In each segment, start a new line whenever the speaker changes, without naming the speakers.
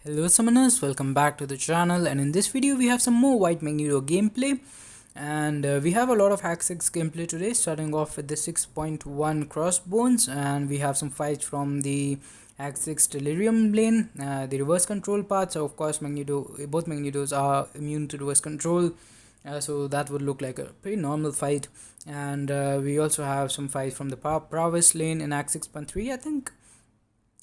Hello summoners, welcome back to the channel, and in this video we have some more White Magneto gameplay, and we have a lot of Hack 6 gameplay today, starting off with the 6.1 Crossbones, and we have some fights from the Hack 6 Delirium lane, the reverse control part. So of course both Magnetos are immune to reverse control, so that would look like a pretty normal fight. And we also have some fights from the Prowess lane in Hack 6.3, I think.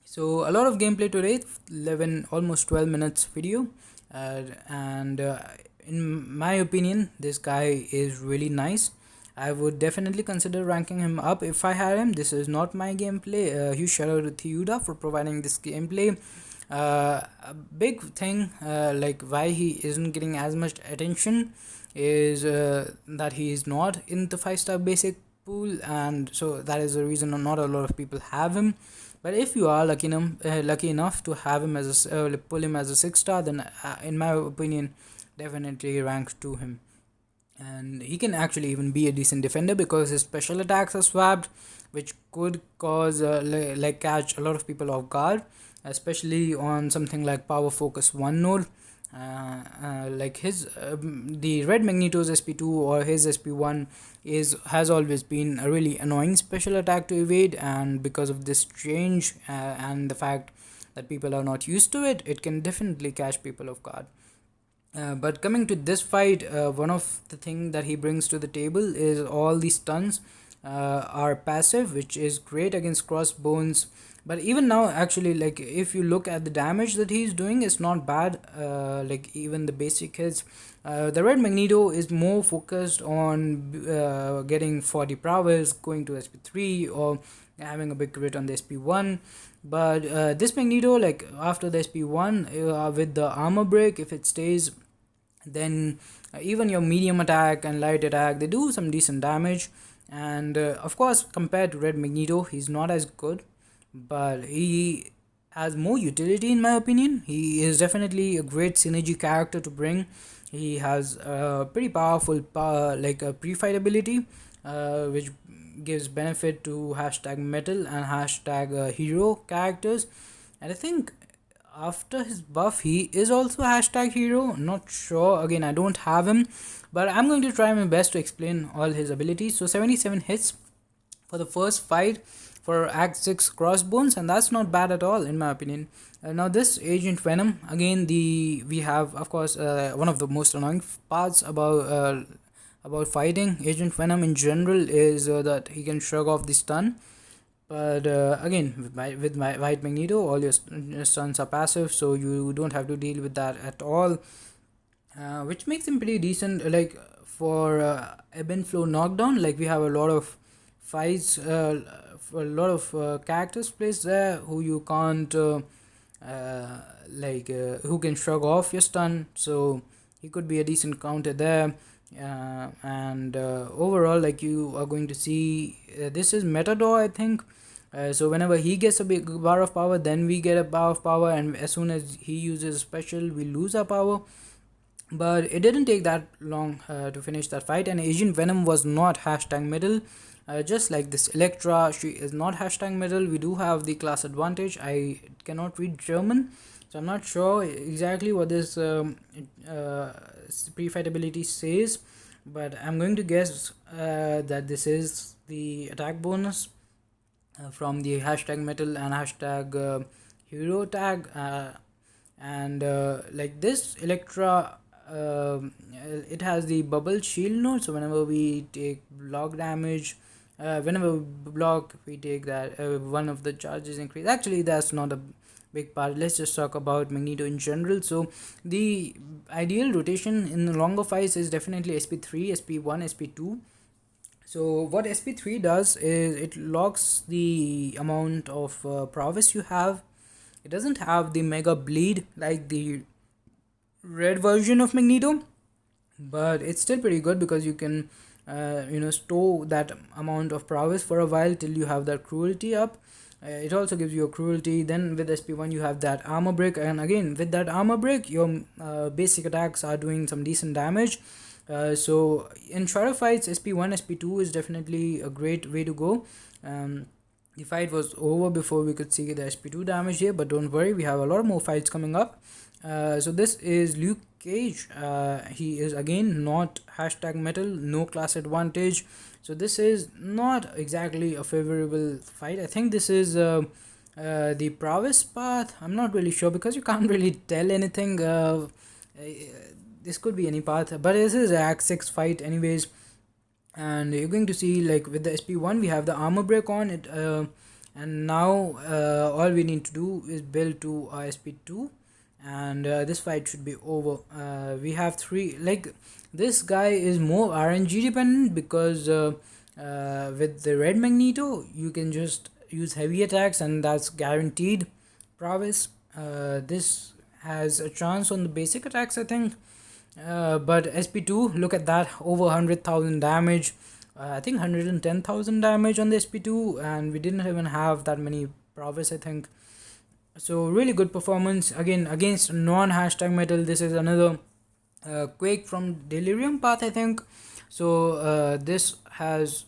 So a lot of gameplay today, 11 almost 12 minutes video, and in my opinion this guy is really nice. I would definitely consider ranking him up if I had him. This is not my gameplay. Huge shout out to Thiuda for providing this gameplay. A big thing, like why he isn't getting as much attention, is that he is not in the 5-star basic pool, and so that is the reason not a lot of people have him. But if you are lucky enough to have him as pull him as a 6-star, then in my opinion, definitely rank to him. And he can actually even be a decent defender because his special attacks are swapped, which could cause like catch a lot of people off guard, especially on something like power focus 1 node. Like his the red Magneto's SP2 or his SP1 has always been a really annoying special attack to evade, and because of this change and the fact that people are not used to it, it can definitely catch people off guard. But coming to this fight, one of the things that he brings to the table is all these stuns are passive, which is great against Crossbones. But even now, actually, like if you look at the damage that he's doing, it's not bad. Like even the basic hits, the red Magneto is more focused on getting 40 prowess, going to SP3, or having a big crit on the SP1. But this Magneto, like after the SP1, with the armor break, if it stays, then even your medium attack and light attack, they do some decent damage. And of course, compared to red Magneto, he's not as good, but he has more utility in my opinion. He is definitely a great synergy character to bring. He has a pretty powerful like a pre-fight ability, which gives benefit to hashtag metal and hashtag hero characters. And I think after his buff he is also hashtag hero, not sure, again I don't have him, but I'm going to try my best to explain all his abilities. So 77 hits for the first fight for Act 6 Crossbones, and that's not bad at all in my opinion. Now this Agent Venom, again we have of course one of the most annoying parts about fighting Agent Venom in general is that he can shrug off the stun. But again, with my White Magneto, all your stuns are passive, so you don't have to deal with that at all, which makes him pretty decent. Like for ebb and flow knockdown, like we have a lot of fights, for a lot of characters placed there who you can't who can shrug off your stun, so he could be a decent counter there. And overall, like you are going to see, this is Metador, I think. So whenever he gets a big bar of power, then we get a bar of power, and as soon as he uses a special, we lose our power. But it didn't take that long to finish that fight, and Agent Venom was not hashtag middle. Just like this Electra, she is not hashtag middle. We do have the class advantage. I cannot read German, so I'm not sure exactly what this pre-fight ability says, but I'm going to guess that this is the attack bonus from the hashtag metal and hashtag hero tag. And like this Electra, it has the bubble shield node, so whenever we take block damage, whenever we block, we take that one of the charges increase. Actually, that's not a big part. Let's just talk about Magneto in general. So the ideal rotation in the longer fights is definitely SP3, SP1, SP2. So what SP3 does is it locks the amount of prowess you have. It doesn't have the mega bleed like the red version of Magneto, but it's still pretty good because you can store that amount of prowess for a while till you have that cruelty up. It also gives you a cruelty. Then with SP1 you have that armor break, and again with that armor break your basic attacks are doing some decent damage. So in shorter fights, SP1, SP2 is definitely a great way to go. the fight was over before we could see the SP2 damage here, but don't worry, we have a lot more fights coming up. So this is Luke Cage. He is again not hashtag metal, no class advantage. So this is not exactly a favorable fight. I think this is the Prowess path. I'm not really sure because you can't really tell anything. This could be any path, but this is an Act 6 fight anyways. And you're going to see, like, with the SP1 we have the armor break on it, and now all we need to do is build to our SP2, and this fight should be over. We have three, like, this guy is more RNG dependent because with the red Magneto you can just use heavy attacks and that's guaranteed prowess. This has a chance on the basic attacks, I think. But SP2, look at that, over 100,000 damage. I think 110,000 damage on the SP2, and we didn't even have that many prowess, I think. So really good performance again against non hashtag metal. This is another Quake from Delirium path, I think. So this has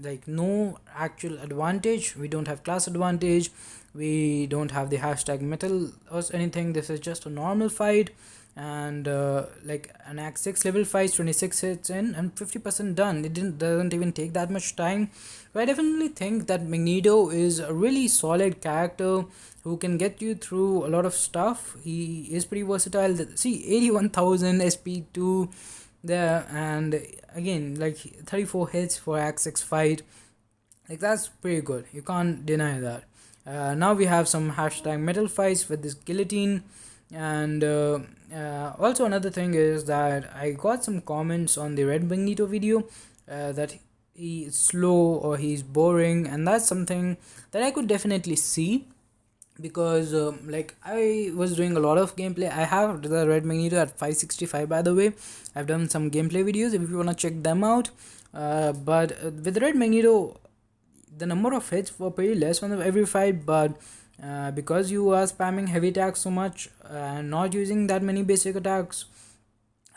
like no actual advantage. We don't have class advantage, we don't have the hashtag metal or anything. This is just a normal fight, and like an Act 6 level fight, 26 hits in and 50% done. It doesn't even take that much time. So I definitely think that Magneto is a really solid character who can get you through a lot of stuff. He is pretty versatile. See, 81,000 SP2 there, and again, like, 34 hits for Act 6 fight. Like, that's pretty good, you can't deny that. Now we have some hashtag metal fights with this guillotine. And also another thing is that I got some comments on the red Magneto video that he is slow or he's boring, and that's something that I could definitely see, because like, I was doing a lot of gameplay. I have the red Magneto at 565, by the way. I've done some gameplay videos if you want to check them out. But with the red Magneto, the number of hits were pretty less on every fight, but because you are spamming heavy attacks so much and not using that many basic attacks,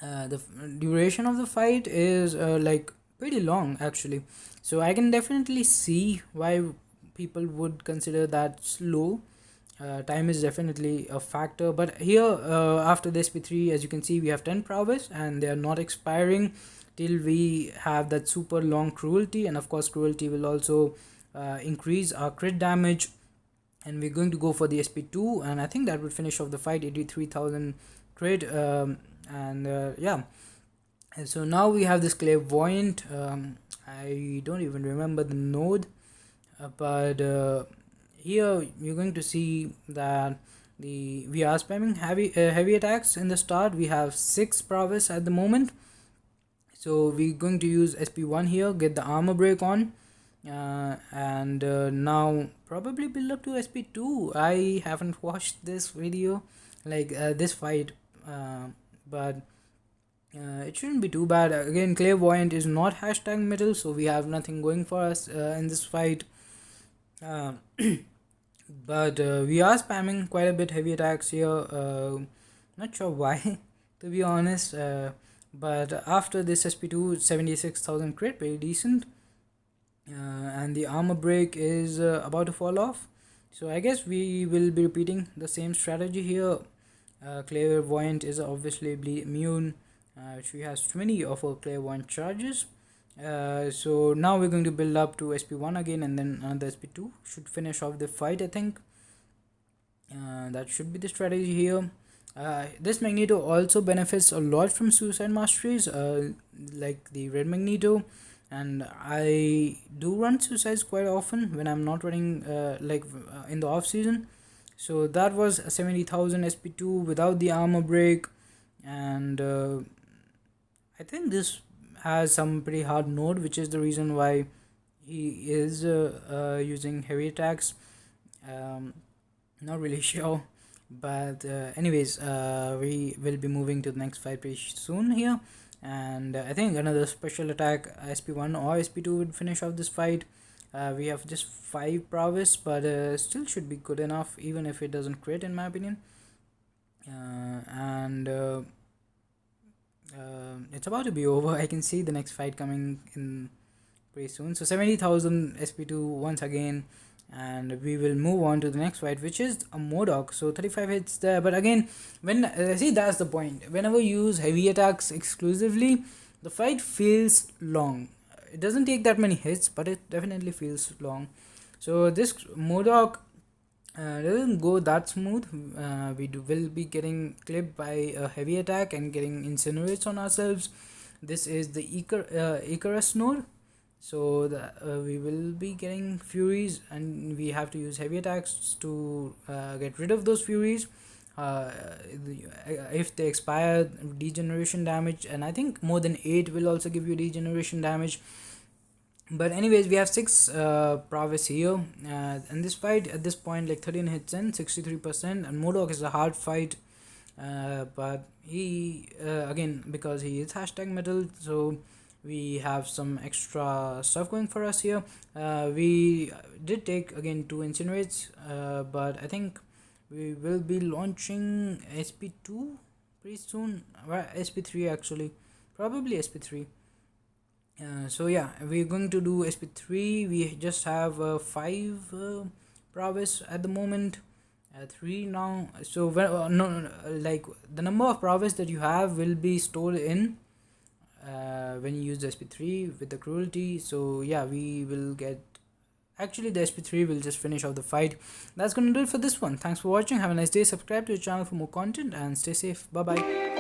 the duration of the fight is like pretty long actually. So I can definitely see why people would consider that slow. Time is definitely a factor, but here after this SP3, as you can see, we have 10 prowess and they are not expiring till we have that super long cruelty, and of course cruelty will also increase our crit damage. And we're going to go for the SP2, and I think that would finish off the fight. 83,000 crit, and yeah. And so now we have this clairvoyant. I don't even remember the node, but here you're going to see that we are spamming heavy attacks in the start. We have 6 prowess at the moment, so we're going to use SP1 here, get the armor break on, and now probably build up to SP2. I haven't watched this video, like this fight, but it shouldn't be too bad. Again, clairvoyant is not hashtag metal, so we have nothing going for us in this fight. But we are spamming quite a bit heavy attacks here. Not sure why, to be honest. But after this SP2, 76,000 crit, very decent. And the armor break is about to fall off, so I guess we will be repeating the same strategy here. Clairvoyant is obviously bleed immune. She has 20 of her clairvoyant charges. So now we're going to build up to SP1 again, and then another SP2 should finish off the fight, I think. That should be the strategy here. This Magneto also benefits a lot from suicide masteries, like the red Magneto, and I do run suicides quite often when I'm not running in the off season. So that was 70,000 SP2 without the armor break, and I think this has some pretty hard node, which is the reason why he is using heavy attacks. Not really sure, but anyways, we will be moving to the next fight pretty soon here, and I think another special attack SP1 or SP2 would finish off this fight. We have just 5 prowess, but still should be good enough even if it doesn't crit, in my opinion. And it's about to be over. I can see the next fight coming in pretty soon. So 70,000 SP2 once again, and we will move on to the next fight, which is a MCOC. So 35 hits there, but again, when see, that's the point. Whenever you use heavy attacks exclusively, the fight feels long. It doesn't take that many hits, but it definitely feels long. So this MCOC doesn't go that smooth. Will be getting clipped by a heavy attack and getting incinerates on ourselves. This is the Icarus node. So we will be getting furies, and we have to use heavy attacks to get rid of those furies. If they expire, degeneration damage, and I think more than 8 will also give you degeneration damage. But anyways, we have 6 prowess here, and this fight at this point, like 13 hits in, 63%, and MCOC is a hard fight, but he again, because he is hashtag metal, so we have some extra stuff going for us here. We did take again 2 incinerates, but I think we will be launching SP2 pretty soon, SP3 actually, probably SP3. So yeah, we're going to do SP3. We just have 5 prowess at the moment, 3 now. So no, like the number of prowess that you have will be stored in when you use the SP3 with the cruelty. So yeah, we will get, actually the SP3 will just finish off the fight. That's gonna do it for this one. Thanks for watching. Have a nice day. Subscribe to the channel for more content and stay safe. Bye bye.